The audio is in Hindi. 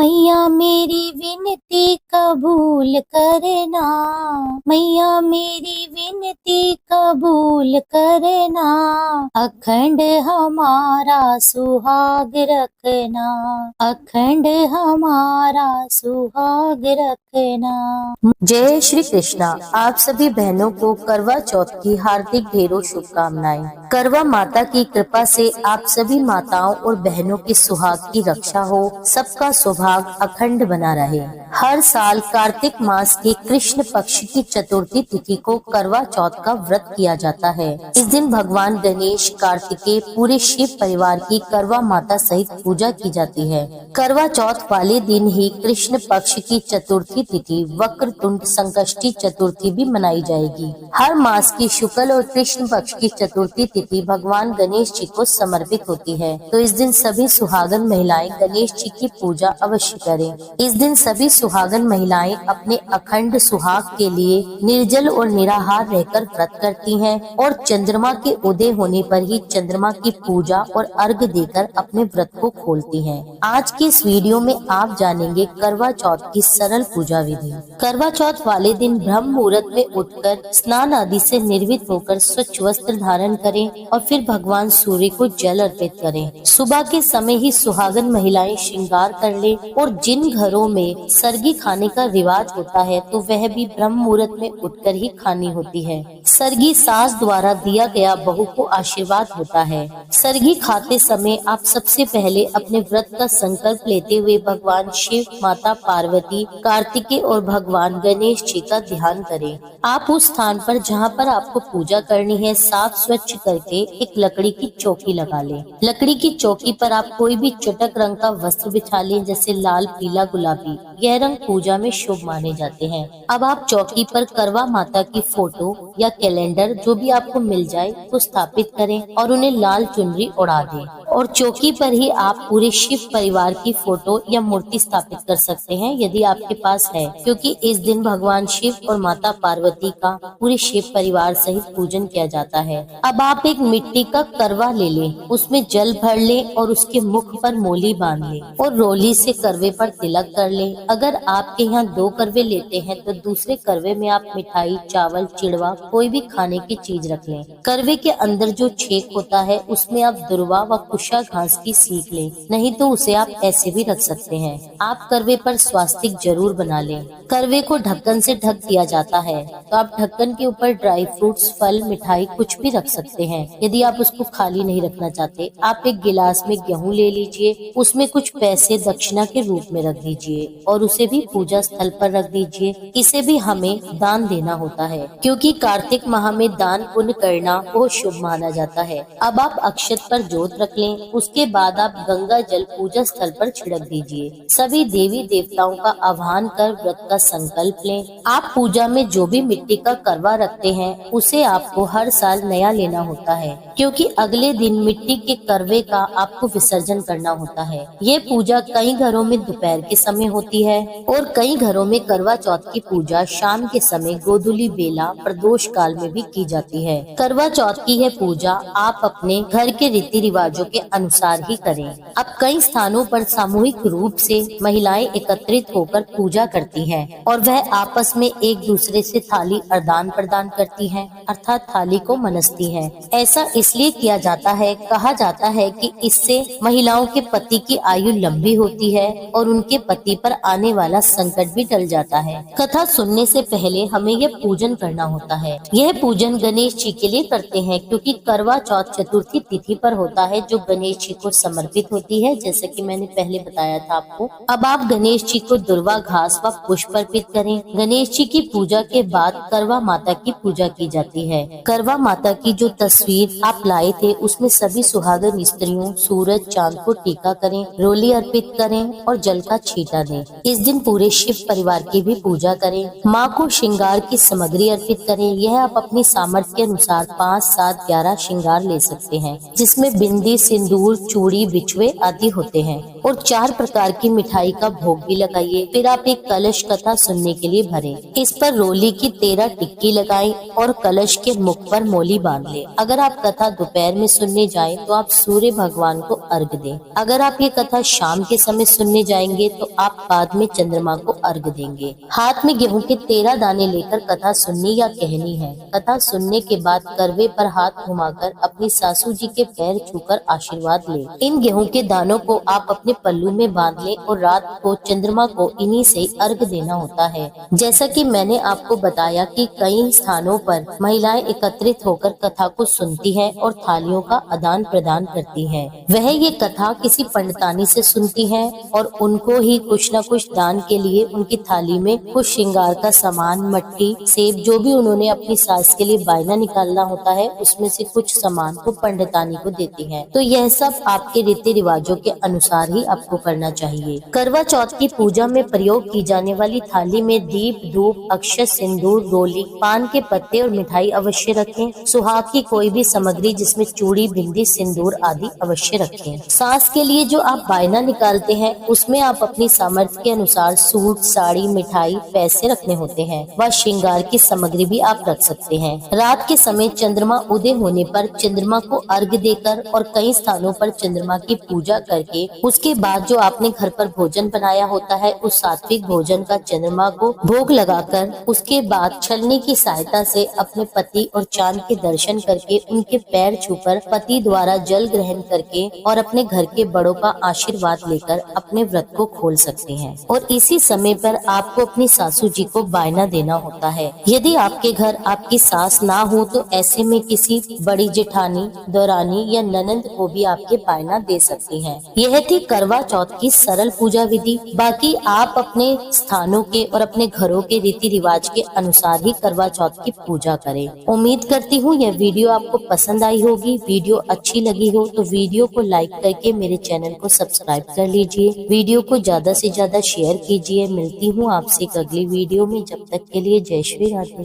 मैया मेरी विनती कबूल करना, मैया मेरी विनती कबूल करना, अखंड हमारा सुहाग रखना, अखंड हमारा सुहाग रखना। जय श्री कृष्णा। आप सभी बहनों को करवा चौथ की हार्दिक ढेरों शुभकामनाएं। करवा माता की कृपा से आप सभी माताओं और बहनों के सुहाग की रक्षा हो, सबका सौभाग्य अखंड बना रहे। हर साल कार्तिक मास के कृष्ण पक्ष की चतुर्थी तिथि को करवा चौथ का व्रत किया जाता है। इस दिन भगवान गणेश, कार्तिकेय, पूरे शिव परिवार की करवा माता सहित पूजा की जाती है। करवा चौथ वाले दिन ही कृष्ण पक्ष की चतुर्थी तिथि वक्रतुंड संकष्टी चतुर्थी भी मनाई जाएगी। हर मास की शुक्ल और कृष्ण पक्ष की चतुर्थी तिथि भगवान गणेश जी को समर्पित होती है, तो इस दिन सभी सुहागन महिलाएं गणेश जी की पूजा अवश्य करें। इस दिन सभी सुहागन महिलाएं अपने अखंड सुहाग के लिए निर्जल और निराहार रहकर व्रत करती हैं और चंद्रमा के उदय होने पर ही चंद्रमा की पूजा और अर्घ देकर अपने व्रत को खोलती हैं। आज के इस वीडियो में आप जानेंगे करवा चौथ की सरल पूजा विधि। करवा चौथ वाले दिन ब्रह्म मुहूर्त में उठकर स्नान आदि से निर्वित होकर स्वच्छ वस्त्र धारण करें और फिर भगवान सूर्य को जल अर्पित करें। सुबह के समय ही सुहागन महिलाएं श्रृंगार कर ले और जिन घरों में सरगी खाने का रिवाज होता है तो वह भी ब्रह्म मुहूर्त में उठकर ही खानी होती है। सरगी सास द्वारा दिया गया बहू को आशीर्वाद होता है। सरगी खाते समय आप सबसे पहले अपने व्रत का संकल्प लेते हुए भगवान शिव, माता पार्वती, कार्तिकेय और भगवान गणेश जी का ध्यान करें। आप उस स्थान पर जहाँ पर आपको पूजा करनी है साफ स्वच्छ करके एक लकड़ी की चौकी लगा लें। लकड़ी की चौकी पर आप कोई भी चटक रंग का वस्त्र बिछा लें, जैसे लाल, पीला, गुलाबी। यह रंग पूजा में शुभ माने जाते हैं। अब आप चौकी पर करवा माता की फोटो या कैलेंडर जो भी आपको मिल जाए तो स्थापित करें और उन्हें लाल चुनरी उड़ा दें। और चौकी पर ही आप पूरे शिव परिवार की फोटो या मूर्ति स्थापित कर सकते हैं यदि आपके पास है, क्योंकि इस दिन भगवान शिव और माता पार्वती का पूरे शिव परिवार सहित पूजन किया जाता है। अब आप एक मिट्टी का करवा ले लें, उसमें जल भर लें और उसके मुख पर मोली बांध लें और रोली से करवे पर तिलक कर लें। अगर आपके यहाँ 2 करवे लेते हैं तो दूसरे करवे में आप मिठाई, चावल, चिड़वा, कोई भी खाने की चीज रख लें। करवे के अंदर जो छेद होता है उसमें आप दुर्वा व कुशा घास की सीख लें, नहीं तो उसे आप ऐसे भी रख सकते हैं। आप करवे पर स्वास्तिक जरूर बना लें। करवे को ढक्कन से ढक दिया जाता है, तो आप ढक्कन के ऊपर ड्राई फ्रूट्स, फल, मिठाई कुछ भी रख सकते हैं। यदि आप उसको खाली नहीं रखना चाहते, आप एक गिलास में गेहूं ले लीजिए, उसमें कुछ पैसे दक्षिणा के रूप में रख दीजिए और उसे भी पूजा स्थल पर रख दीजिए। इसे भी हमें दान देना होता है, क्योंकि कार्तिक माह में दान पुण्य करना बहुत शुभ माना जाता है। अब आप अक्षत पर जोत रख लें, उसके बाद आप गंगा जल पूजा स्थल पर छिड़क दीजिए। सभी देवी देवताओं का आह्वान कर व्रत का संकल्प लें। आप पूजा में जो भी मिट्टी का करवा रखते हैं उसे आपको हर साल नया लेना होता है, क्योंकि अगले दिन मिट्टी के करवे का आपको विसर्जन करना होता है। ये पूजा कई घरों में दोपहर के समय होती है और कई घरों में करवा चौथ की पूजा शाम के समय गोधूली बेला प्रदोष काल में भी की जाती है। करवा चौथ की यह पूजा आप अपने घर के रीति रिवाजों के अनुसार ही करें। अब कई स्थानों पर सामूहिक रूप से महिलाएं एकत्रित होकर पूजा करती हैं और वह आपस में एक दूसरे से थाली आदान प्रदान करती हैं, अर्थात थाली को मनसती हैं। ऐसा इसलिए किया जाता है, कहा जाता है कि इससे महिलाओं के पति की आयु लंबी होती है और उनके पति पर आने वाला संकट भी टल जाता है। कथा सुनने से पहले हमें यह पूजन करना होता है। यह पूजन गणेश जी के लिए करते हैं, क्योंकि करवा चौथ चतुर्थी तिथि पर होता है जो गणेश जी को समर्पित होती है, जैसे कि मैंने पहले बताया था आपको। अब आप गणेश जी को दुर्वा घास व पुष्प अर्पित करें। गणेश जी की पूजा के बाद करवा माता की पूजा की जाती है। करवा माता की जो तस्वीर आप लाए थे उसमें सभी सुहागन स्त्रियों सूरज चांद को टीका करें, रोली अर्पित करें और जल का छींटा दें। इस दिन पूरे शिव परिवार की भी पूजा करें। माँ को श्रृंगार की सामग्री अर्पित करें। यह आप अपनी सामर्थ्य के अनुसार 5, 7, 11 श्रृंगार ले सकते हैं, जिसमें बिंदी, सिंदूर, चूड़ी, बिछुए आदि होते हैं और 4 प्रकार की मिठाई का भोग भी लगाइए। फिर आप एक कलश कथा सुनने के लिए भरें। इस पर रोली की 13 टिक्की लगाएं और कलश के मुख पर मोली बांध लें। अगर आप कथा दोपहर में सुनने जाएं तो आप सूर्य भगवान को अर्घ दें। अगर आप ये कथा शाम के समय सुनने जाएंगे तो आप बाद में चंद्रमा को अर्घ देंगे। हाथ में गेहूं के 13 दाने लेकर कथा सुननी या कहनी है। कथा सुनने के बाद करवे पर हाथ घुमाकर अपनी सासू जी के पैर छूकर आशीर्वाद लें। इन गेहूं के दानों को आप अपने पल्लू में बांध लें और रात को चंद्रमा को इन्हीं से अर्घ देना होता है। जैसा कि मैंने आपको बताया कि कई स्थानों पर महिलाएं एकत्रित होकर कथा को सुनती हैं और थालियों का आदान प्रदान करती हैं। वह ये कथा किसी पंडितानी से सुनती हैं और उनको ही कुछ न कुछ दान के लिए उनकी थाली में कुछ श्रृंगार का सामान, मट्टी, सेब, जो भी उन्होंने अपनी सास के लिए बायना निकालना होता है उसमें से कुछ सामान को पंडितानी को देती हैं। तो यह सब आपके रीति रिवाजों के अनुसार ही आपको करना चाहिए। करवा चौथ की पूजा में प्रयोग की जाने वाली थाली में दीप, धूप, अक्षत, सिंदूर, डोली, पान के पत्ते और मिठाई अवश्य रखें। सुहाग की कोई भी सामग्री जिसमें चूड़ी, बिंदी, सिंदूर आदि अवश्य रखें। सास के लिए जो आप बायना निकालते हैं उसमें आप अपनी सामर्थ्य के अनुसार सूट, साड़ी, मिठाई, पैसे रखने होते हैं व श्रृंगार की सामग्री भी आप रख सकते हैं। रात के समय चंद्रमा उदय होने पर चंद्रमा को अर्घ देकर और कई स्थानों पर चंद्रमा की पूजा करके उसके बाद जो आपने घर पर भोजन बनाया होता है उस सात्विक भोजन का चंद्रमा को भोग लगाकर उसके बाद छलनी की सहायता से अपने पति और चांद के दर्शन करके उनके पैर छूकर पति द्वारा जल ग्रहण करके और अपने घर के बड़ों का आशीर्वाद लेकर अपने व्रत को खोल सकते हैं। और इसी समय पर आपको अपनी सासू जी को बायना देना होता है। यदि आपके घर आपकी सास ना हो तो ऐसे में किसी बड़ी जेठानी, दौरानी या ननंद को भी आपके बायना दे सकती हैं। यह थी करवा चौथ की सरल पूजा विधि। बाकी आप अपने स्थानों के और अपने घरों के रीति रिवाज के अनुसार ही करवा चौथ की पूजा करें। उम्मीद करती हूँ यह वीडियो आपको पसंद आई होगी। वीडियो अच्छी लगी हो तो वीडियो को लाइक करके मेरे चैनल को सब्सक्राइब कर लीजिए। वीडियो को ज्यादा से ज्यादा शेयर कीजिए। मिलती हूँ आपसे एक अगली वीडियो में। जब तक के लिए जय श्री राधे।